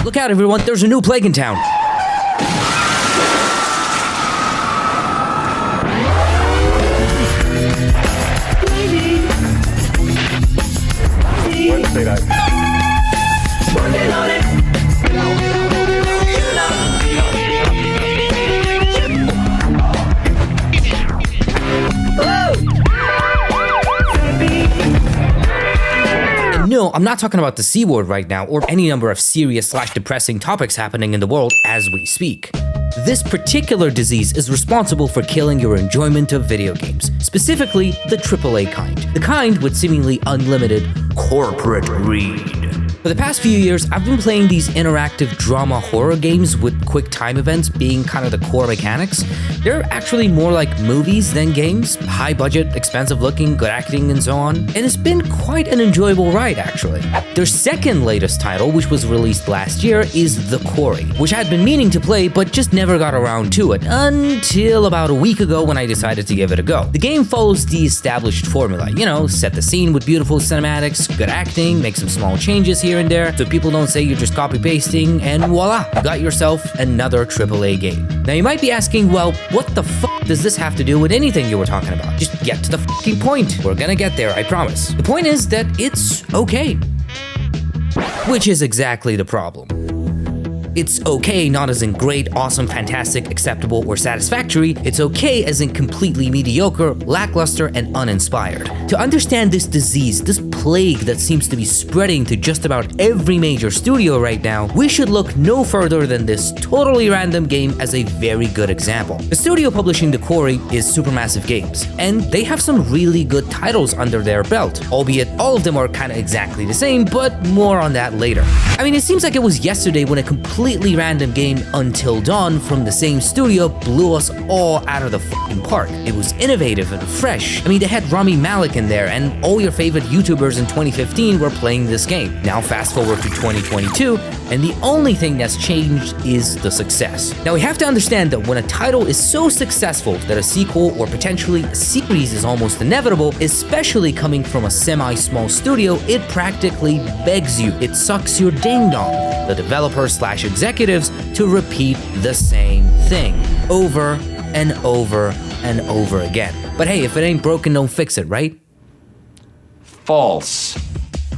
Look out, everyone, there's a new plague in town. No, I'm not talking about the C word right now, or any number of serious/depressing topics happening in the world as we speak. This particular disease is responsible for killing your enjoyment of video games, specifically the AAA kind. The kind with seemingly unlimited corporate greed. For the past few years, I've been playing these interactive drama horror games with quick time events being kind of the core mechanics. They're actually more like movies than games, high budget, expensive looking, good acting and so on, and it's been quite an enjoyable ride actually. Their second latest title, which was released last year, is The Quarry, which I had been meaning to play but just never got around to it until about a week ago when I decided to give it a go. The game follows the established formula, you know, set the scene with beautiful cinematics, good acting, make some small changes here and there so people don't say you're just copy-pasting, and voila, you got yourself another AAA game. Now you might be asking, well, what the fuck does this have to do with anything you were talking about? Just get to the fucking point. We're gonna get there, I promise. The point is that it's okay. Which is exactly the problem. It's okay not as in great, awesome, fantastic, acceptable, or satisfactory. It's okay as in completely mediocre, lackluster, and uninspired. To understand this disease, this plague that seems to be spreading to just about every major studio right now, we should look no further than this totally random game as a very good example. The studio publishing The Quarry is Supermassive Games, and they have some really good titles under their belt, albeit all of them are kind of exactly the same, but more on that later. I mean, it seems like it was yesterday when a completely random game, Until Dawn, from the same studio blew us all out of the fucking park. It was innovative and fresh. I mean, they had Rami Malek in there, and all your favorite YouTubers in 2015 were playing this game. Now fast forward to 2022, and the only thing that's changed is the success. Now we have to understand that when a title is so successful that a sequel or potentially a series is almost inevitable, especially coming from a semi-small studio, it practically begs you, it sucks your ding-dong, the developer/executives, to repeat the same thing over and over and over again. But hey, if it ain't broken, don't fix it, right? False.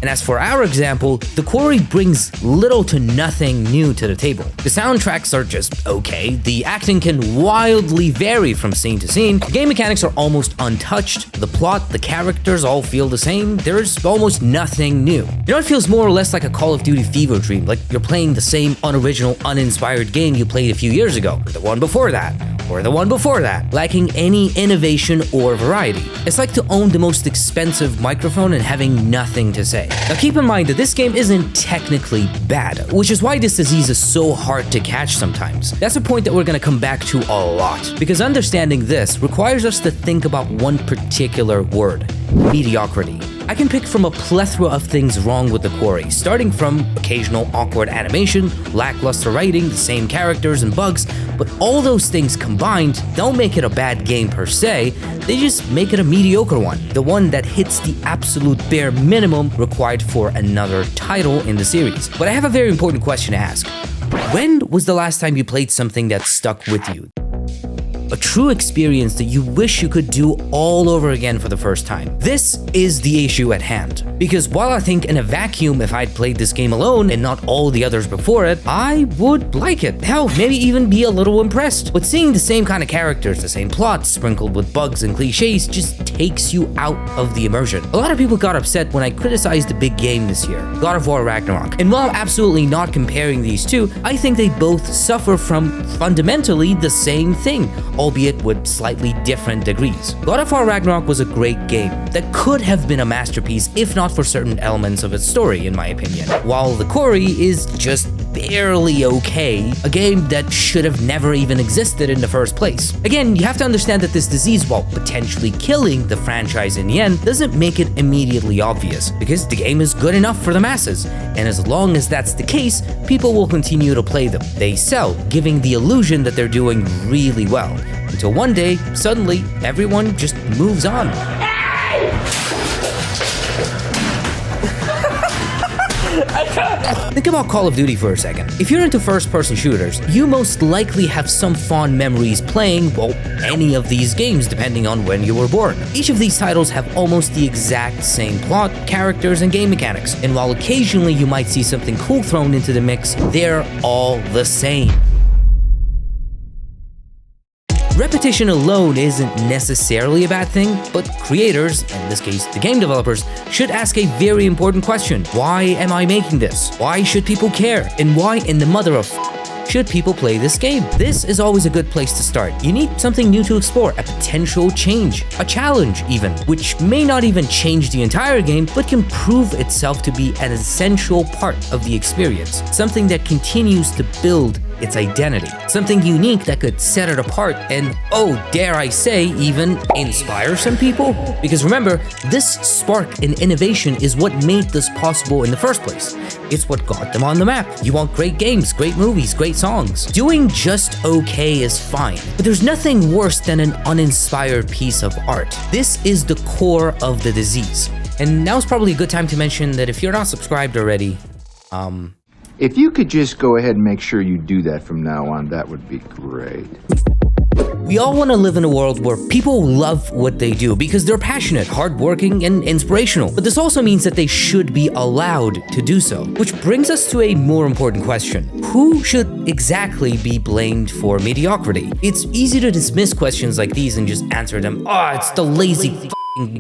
And as for our example, The Quarry brings little to nothing new to the table. The soundtracks are just okay, the acting can wildly vary from scene to scene, the game mechanics are almost untouched, the plot, the characters all feel the same, there's almost nothing new. You know, it feels more or less like a Call of Duty fever dream, like you're playing the same unoriginal, uninspired game you played a few years ago, or the one before that, or the one before that, lacking any innovation or variety. It's like to own the most expensive microphone and having nothing to say. Now keep in mind that this game isn't technically bad, which is why this disease is so hard to catch sometimes. That's a point that we're gonna come back to a lot, because understanding this requires us to think about one particular word: mediocrity. I can pick from a plethora of things wrong with The Quarry, starting from occasional awkward animation, lackluster writing, the same characters and bugs, but all those things combined don't make it a bad game per se, they just make it a mediocre one, the one that hits the absolute bare minimum required for another title in the series. But I have a very important question to ask. When was the last time you played something that stuck with you? A true experience that you wish you could do all over again for the first time. This is the issue at hand. Because while I think in a vacuum, if I'd played this game alone and not all the others before it, I would like it. Hell, maybe even be a little impressed. But seeing the same kind of characters, the same plot, sprinkled with bugs and cliches, just takes you out of the immersion. A lot of people got upset when I criticized the big game this year, God of War Ragnarok. And while I'm absolutely not comparing these two, I think they both suffer from fundamentally the same thing, albeit with slightly different degrees. God of War Ragnarok was a great game that could have been a masterpiece if not for certain elements of its story, in my opinion. While The Quarry is just barely okay, a game that should have never even existed in the first place. Again, you have to understand that this disease, while potentially killing the franchise in the end, doesn't make it immediately obvious, because the game is good enough for the masses, and as long as that's the case, people will continue to play them. They sell, giving the illusion that they're doing really well, until one day, suddenly, everyone just moves on. I Think about Call of Duty for a second. If you're into first-person shooters, you most likely have some fond memories playing, well, any of these games depending on when you were born. Each of these titles have almost the exact same plot, characters, and game mechanics, and while occasionally you might see something cool thrown into the mix, they're all the same. Repetition alone isn't necessarily a bad thing, but creators, in this case the game developers, should ask a very important question. Why am I making this? Why should people care? And why in the mother of should people play this game? This is always a good place to start. You need something new to explore, a potential change, a challenge even, which may not even change the entire game, but can prove itself to be an essential part of the experience. Something that continues to build its identity. Something unique that could set it apart and, oh, dare I say, even inspire some people? Because remember, this spark in innovation is what made this possible in the first place. It's what got them on the map. You want great games, great movies, great songs. Doing just okay is fine, but there's nothing worse than an uninspired piece of art. This is the core of the disease. And now's probably a good time to mention that if you're not subscribed already, if you could just go ahead and make sure you do that from now on, that would be great. We all want to live in a world where people love what they do because they're passionate, hardworking, and inspirational. But this also means that they should be allowed to do so. Which brings us to a more important question. Who should exactly be blamed for mediocrity? It's easy to dismiss questions like these and just answer them, it's the lazy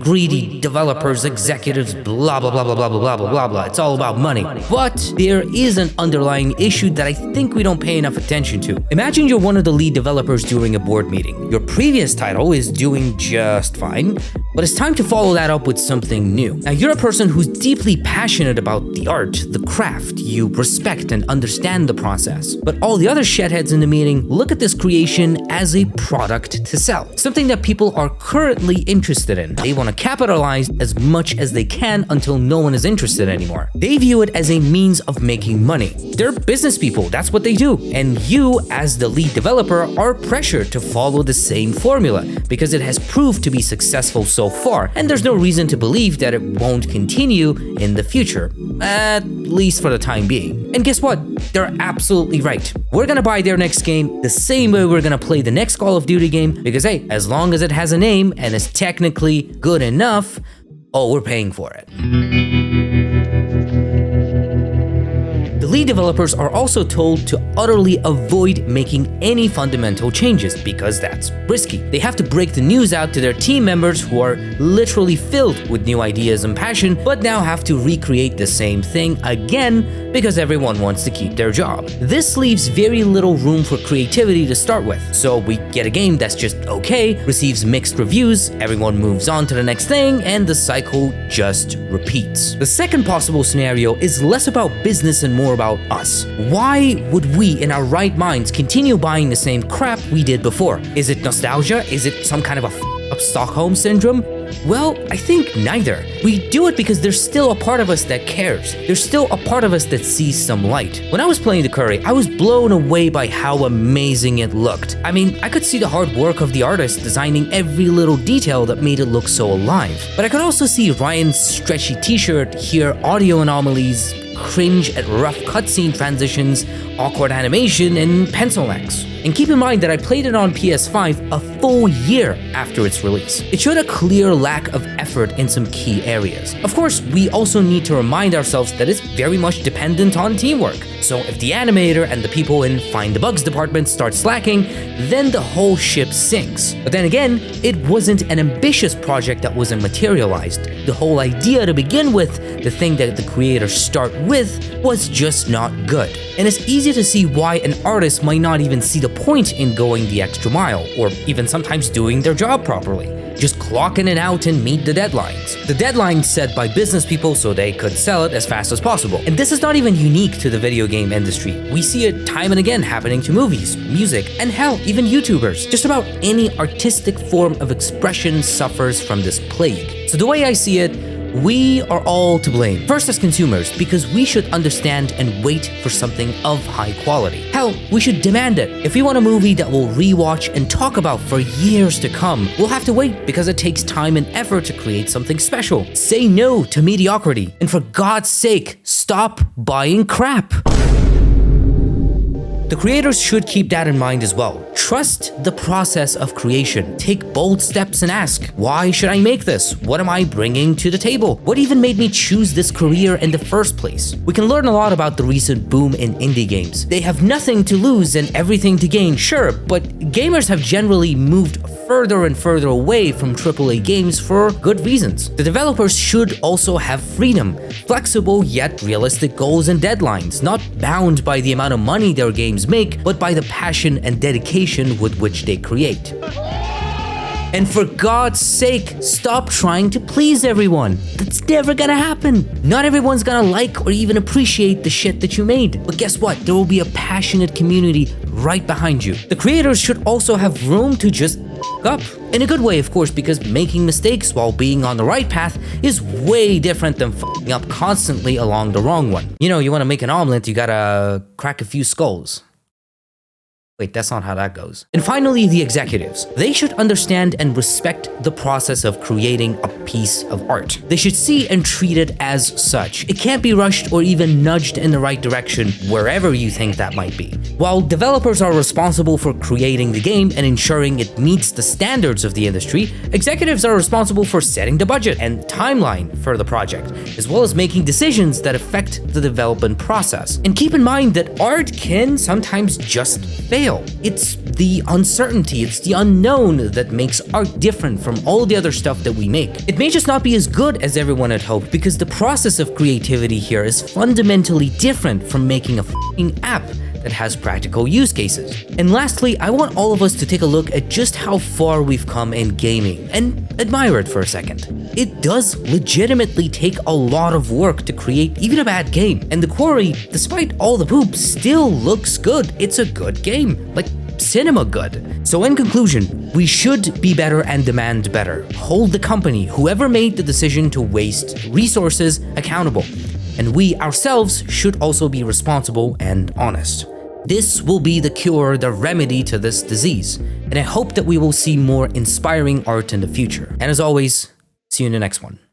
greedy developers, executives, blah blah blah blah blah blah blah blah blah. It's all about money. But there is an underlying issue that I think we don't pay enough attention to. Imagine you're one of the lead developers during a board meeting. Your previous title is doing just fine, but it's time to follow that up with something new. Now you're a person who's deeply passionate about the art, the craft. You respect and understand the process. But all the other shitheads in the meeting look at this creation as a product to sell. Something that people are currently interested in. They want to capitalize as much as they can until no one is interested anymore. They view it as a means of making money. They're business people, that's what they do. And you, as the lead developer, are pressured to follow the same formula because it has proved to be successful so far, and there's no reason to believe that it won't continue in the future, at least for the time being. And guess what? They're absolutely right. We're gonna buy their next game the same way we're gonna play the next Call of Duty game because hey, as long as it has a name and is technically good enough, we're paying for it. The lead developers are also told to utterly avoid making any fundamental changes because that's risky. They have to break the news out to their team members who are literally filled with new ideas and passion, but now have to recreate the same thing again because everyone wants to keep their job. This leaves very little room for creativity to start with. So we get a game that's just okay, receives mixed reviews, everyone moves on to the next thing, and the cycle just repeats. The second possible scenario is less about business and more about us. Why would we in our right minds continue buying the same crap we did before? Is it nostalgia? Is it some kind of a Stockholm syndrome? Well, I think neither. We do it because there's still a part of us that cares. There's still a part of us that sees some light. When I was playing the Quarry, I was blown away by how amazing it looked. I mean, I could see the hard work of the artist designing every little detail that made it look so alive. But I could also see Ryan's stretchy t-shirt, hear audio anomalies, cringe at rough cutscene transitions, awkward animation, and pencil lags. And keep in mind that I played it on PS5 a full year after its release. It showed a clear lack of effort in some key areas. Of course, we also need to remind ourselves that it's very much dependent on teamwork. So if the animator and the people in Find the Bugs department start slacking, then the whole ship sinks. But then again, it wasn't an ambitious project that wasn't materialized. The whole idea to begin with, the thing that the creators start with, was just not good. And it's easy to see why an artist might not even see the point in going the extra mile, or even sometimes doing their job properly. Just clocking it out and meet the deadlines. The deadlines set by business people so they could sell it as fast as possible. And this is not even unique to the video game industry. We see it time and again happening to movies, music, and hell, even YouTubers. Just about any artistic form of expression suffers from this plague. So the way I see it, We are all to blame. First, as consumers, because we should understand and wait for something of high quality. Hell, we should demand it. If we want a movie that we'll rewatch and talk about for years to come, we'll have to wait because it takes time and effort to create something special. Say no to mediocrity. And for God's sake, stop buying crap. The creators should keep that in mind as well. Trust the process of creation. Take bold steps and ask, why should I make this? What am I bringing to the table? What even made me choose this career in the first place? We can learn a lot about the recent boom in indie games. They have nothing to lose and everything to gain, sure, but gamers have generally moved further and further away from AAA games for good reasons. The developers should also have freedom, flexible yet realistic goals and deadlines, not bound by the amount of money their games make, but by the passion and dedication with which they create. And for God's sake, stop trying to please everyone. That's never gonna happen. Not everyone's gonna like or even appreciate the shit that you made. But guess what? There will be a passionate community right behind you. The creators should also have room to just up. In a good way, of course, because making mistakes while being on the right path is way different than f***ing up constantly along the wrong one. You know, you wanna make an omelet, you gotta crack a few skulls. Wait, that's not how that goes. And finally, the executives. They should understand and respect the process of creating a piece of art. They should see and treat it as such. It can't be rushed or even nudged in the right direction, wherever you think that might be. While developers are responsible for creating the game and ensuring it meets the standards of the industry, executives are responsible for setting the budget and timeline for the project, as well as making decisions that affect the development process. And keep in mind that art can sometimes just fail. It's the uncertainty, it's the unknown that makes art different from all the other stuff that we make. It may just not be as good as everyone had hoped because the process of creativity here is fundamentally different from making a f***ing app that has practical use cases. And lastly, I want all of us to take a look at just how far we've come in gaming and admire it for a second. It does legitimately take a lot of work to create even a bad game, and the Quarry, despite all the poop, still looks good. It's a good game, like cinema good. So in conclusion, we should be better and demand better. Hold the company, whoever made the decision to waste resources, accountable. And we ourselves should also be responsible and honest. This will be the cure, the remedy to this disease. And I hope that we will see more inspiring art in the future. And as always, see you in the next one.